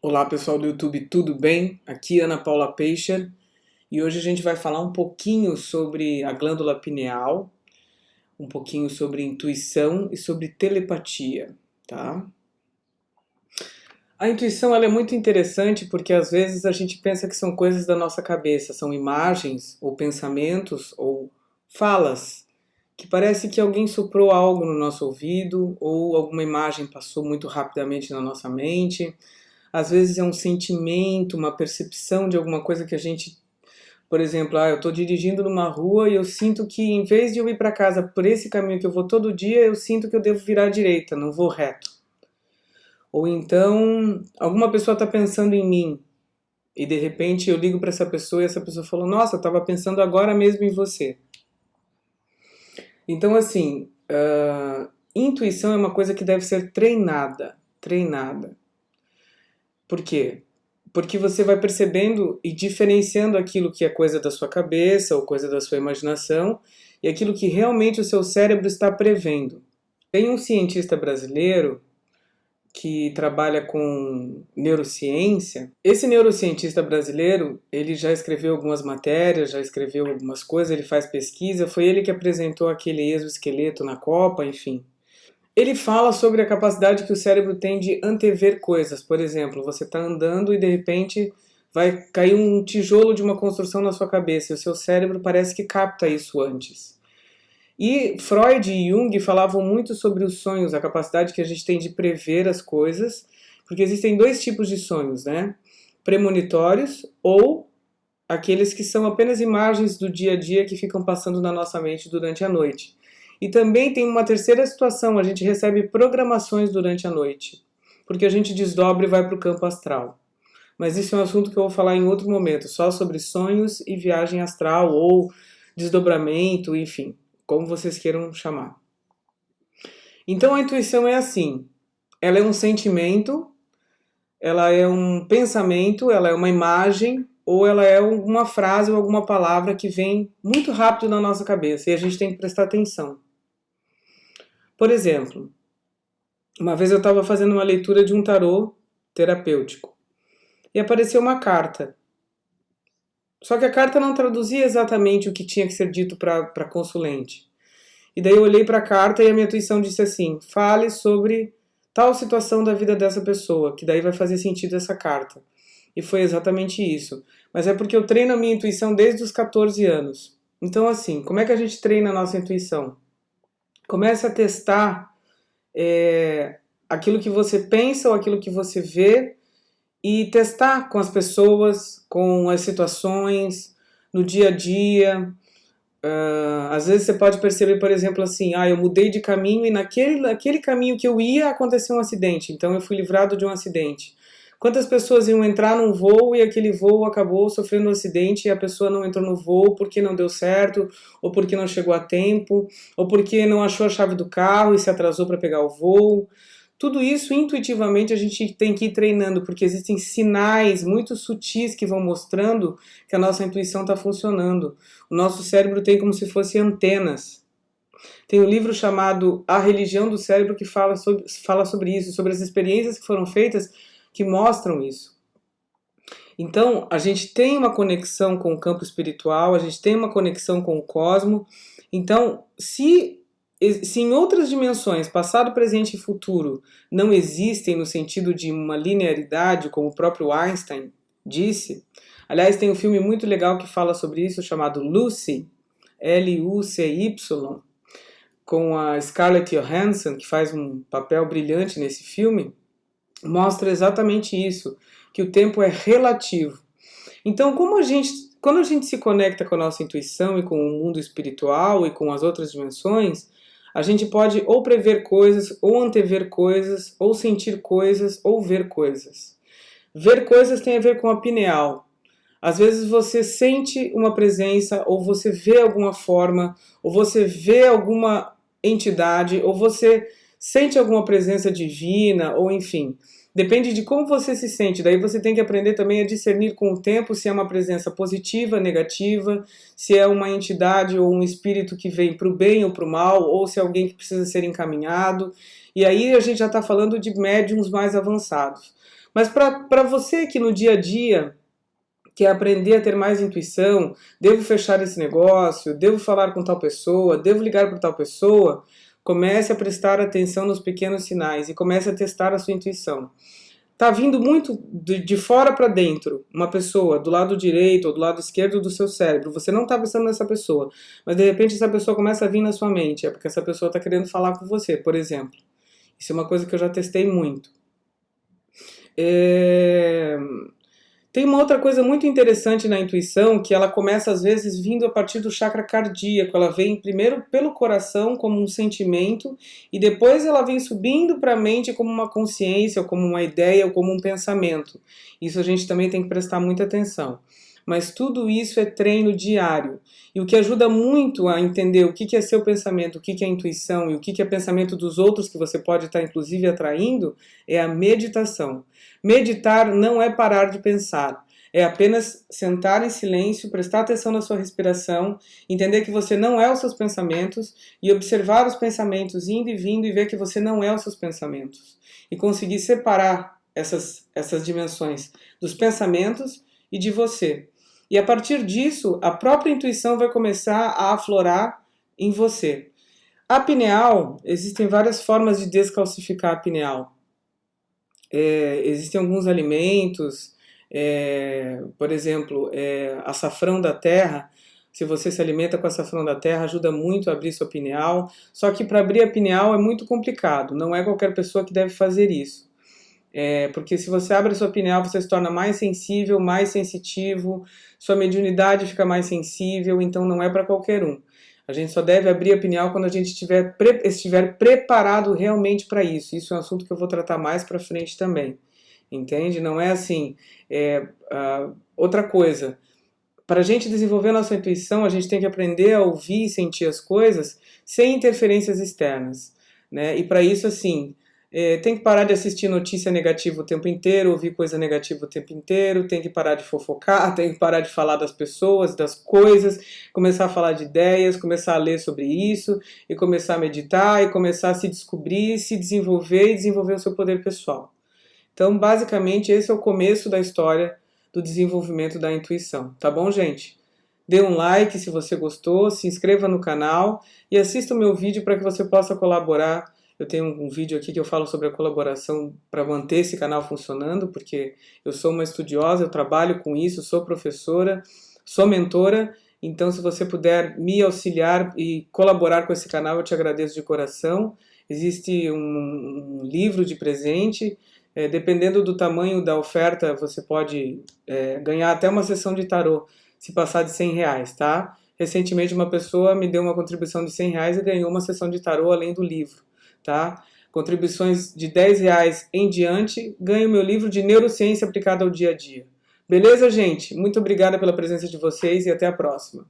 Olá pessoal do YouTube, tudo bem? Aqui é Ana Paula Peixer e hoje a gente vai falar um pouquinho sobre a glândula pineal, um pouquinho sobre intuição e sobre telepatia, tá? A intuição ela é muito interessante porque às vezes a gente pensa que são coisas da nossa cabeça, são imagens ou pensamentos ou falas que parece que alguém soprou algo no nosso ouvido ou alguma imagem passou muito rapidamente na nossa mente. Às vezes é um sentimento, uma percepção de alguma coisa que a gente, por exemplo, eu estou dirigindo numa rua e eu sinto que em vez de eu ir para casa por esse caminho que eu vou todo dia, eu sinto que eu devo virar à direita, não vou reto. Ou então, alguma pessoa está pensando em mim e de repente eu ligo para essa pessoa e essa pessoa falou: Nossa, eu estava pensando agora mesmo em você. Então, assim, intuição é uma coisa que deve ser treinada, treinada. Por quê? Porque você vai percebendo e diferenciando aquilo que é coisa da sua cabeça ou coisa da sua imaginação e aquilo que realmente o seu cérebro está prevendo. Tem um cientista brasileiro que trabalha com neurociência. Esse neurocientista brasileiro, ele já escreveu algumas matérias, já escreveu algumas coisas, ele faz pesquisa, foi ele que apresentou aquele exoesqueleto na Copa, enfim. Ele fala sobre a capacidade que o cérebro tem de antever coisas. Por exemplo, você está andando e de repente vai cair um tijolo de uma construção na sua cabeça e o seu cérebro parece que capta isso antes. E Freud e Jung falavam muito sobre os sonhos, a capacidade que a gente tem de prever as coisas, porque existem dois tipos de sonhos, né? Premonitórios ou aqueles que são apenas imagens do dia a dia que ficam passando na nossa mente durante a noite. E também tem uma terceira situação, a gente recebe programações durante a noite, porque a gente desdobra e vai para o campo astral. Mas isso é um assunto que eu vou falar em outro momento, só sobre sonhos e viagem astral ou desdobramento, enfim, como vocês queiram chamar. Então a intuição é assim, ela é um sentimento, ela é um pensamento, ela é uma imagem, ou ela é uma frase ou alguma palavra que vem muito rápido na nossa cabeça e a gente tem que prestar atenção. Por exemplo, uma vez eu estava fazendo uma leitura de um tarô terapêutico e apareceu uma carta. Só que a carta não traduzia exatamente o que tinha que ser dito para a consulente. E daí eu olhei para a carta e a minha intuição disse assim: fale sobre tal situação da vida dessa pessoa, que daí vai fazer sentido essa carta. E foi exatamente isso. Mas é porque eu treino a minha intuição desde os 14 anos. Então, assim, como é que a gente treina a nossa intuição? Comece a testar aquilo que você pensa ou aquilo que você vê e testar com as pessoas, com as situações, no dia a dia. Às vezes você pode perceber, por exemplo, assim, eu mudei de caminho e naquele caminho que eu ia aconteceu um acidente, então eu fui livrado de um acidente. Quantas pessoas iam entrar num voo e aquele voo acabou sofrendo um acidente e a pessoa não entrou no voo porque não deu certo, ou porque não chegou a tempo, ou porque não achou a chave do carro e se atrasou para pegar o voo. Tudo isso intuitivamente a gente tem que ir treinando, porque existem sinais muito sutis que vão mostrando que a nossa intuição está funcionando. O nosso cérebro tem como se fossem antenas. Tem um livro chamado A Religião do Cérebro que fala sobre isso, sobre as experiências que foram feitas que mostram isso. Então, a gente tem uma conexão com o campo espiritual, a gente tem uma conexão com o cosmo. Então, se em outras dimensões, passado, presente e futuro, não existem no sentido de uma linearidade, como o próprio Einstein disse, aliás, tem um filme muito legal que fala sobre isso, chamado Lucy, Lucy, com a Scarlett Johansson, que faz um papel brilhante nesse filme, mostra exatamente isso, que o tempo é relativo. Então, quando a gente se conecta com a nossa intuição e com o mundo espiritual e com as outras dimensões, a gente pode ou prever coisas, ou antever coisas, ou sentir coisas, ou ver coisas. Ver coisas tem a ver com a pineal. Às vezes você sente uma presença, ou você vê alguma forma, ou você vê alguma entidade, ou você sente alguma presença divina, ou enfim. Depende de como você se sente. Daí você tem que aprender também a discernir com o tempo se é uma presença positiva, negativa, se é uma entidade ou um espírito que vem para o bem ou para o mal, ou se é alguém que precisa ser encaminhado. E aí a gente já está falando de médiums mais avançados. Mas para você que no dia a dia quer aprender a ter mais intuição, devo fechar esse negócio, devo falar com tal pessoa, devo ligar para tal pessoa, comece a prestar atenção nos pequenos sinais e comece a testar a sua intuição. Tá vindo muito de fora para dentro, uma pessoa do lado direito ou do lado esquerdo do seu cérebro. Você não está pensando nessa pessoa, mas de repente essa pessoa começa a vir na sua mente. É porque essa pessoa está querendo falar com você, por exemplo. Isso é uma coisa que eu já testei muito. Tem uma outra coisa muito interessante na intuição, que ela começa às vezes vindo a partir do chakra cardíaco. Ela vem primeiro pelo coração como um sentimento e depois ela vem subindo para a mente como uma consciência, ou como uma ideia, ou como um pensamento. Isso a gente também tem que prestar muita atenção. Mas tudo isso é treino diário. E o que ajuda muito a entender o que é seu pensamento, o que é intuição e o que é pensamento dos outros que você pode estar inclusive atraindo, é a meditação. Meditar não é parar de pensar, é apenas sentar em silêncio, prestar atenção na sua respiração, entender que você não é os seus pensamentos e observar os pensamentos indo e vindo e ver que você não é os seus pensamentos. E conseguir separar essas dimensões dos pensamentos e de você. E a partir disso, a própria intuição vai começar a aflorar em você. A pineal, existem várias formas de descalcificar a pineal. Existem alguns alimentos, por exemplo, açafrão da terra. Se você se alimenta com açafrão da terra, ajuda muito a abrir sua pineal. Só que para abrir a pineal é muito complicado, não é qualquer pessoa que deve fazer isso. Porque se você abre a sua pineal, você se torna mais sensível, mais sensitivo, sua mediunidade fica mais sensível, então não é para qualquer um. A gente só deve abrir a pineal quando a gente estiver preparado realmente para isso. Isso é um assunto que eu vou tratar mais para frente também. Entende? Não é assim. Outra coisa, para a gente desenvolver a nossa intuição, a gente tem que aprender a ouvir e sentir as coisas sem interferências externas, né? E para isso, assim, tem que parar de assistir notícia negativa o tempo inteiro, ouvir coisa negativa o tempo inteiro, tem que parar de fofocar, tem que parar de falar das pessoas, das coisas, começar a falar de ideias, começar a ler sobre isso, e começar a meditar, e começar a se descobrir, se desenvolver e desenvolver o seu poder pessoal. Então, basicamente, esse é o começo da história do desenvolvimento da intuição. Tá bom, gente? Dê um like se você gostou, se inscreva no canal e assista o meu vídeo para que você possa colaborar. Eu tenho um vídeo aqui que eu falo sobre a colaboração para manter esse canal funcionando, porque eu sou uma estudiosa, eu trabalho com isso, sou professora, sou mentora, então se você puder me auxiliar e colaborar com esse canal, eu te agradeço de coração. Existe um livro de presente, dependendo do tamanho da oferta, você pode ganhar até uma sessão de tarô, se passar de R$100, tá? Recentemente uma pessoa me deu uma contribuição de R$100 e ganhou uma sessão de tarô além do livro. Tá? Contribuições de R$10 em diante, ganho meu livro de neurociência aplicada ao dia a dia. Beleza, gente? Muito obrigada pela presença de vocês e até a próxima.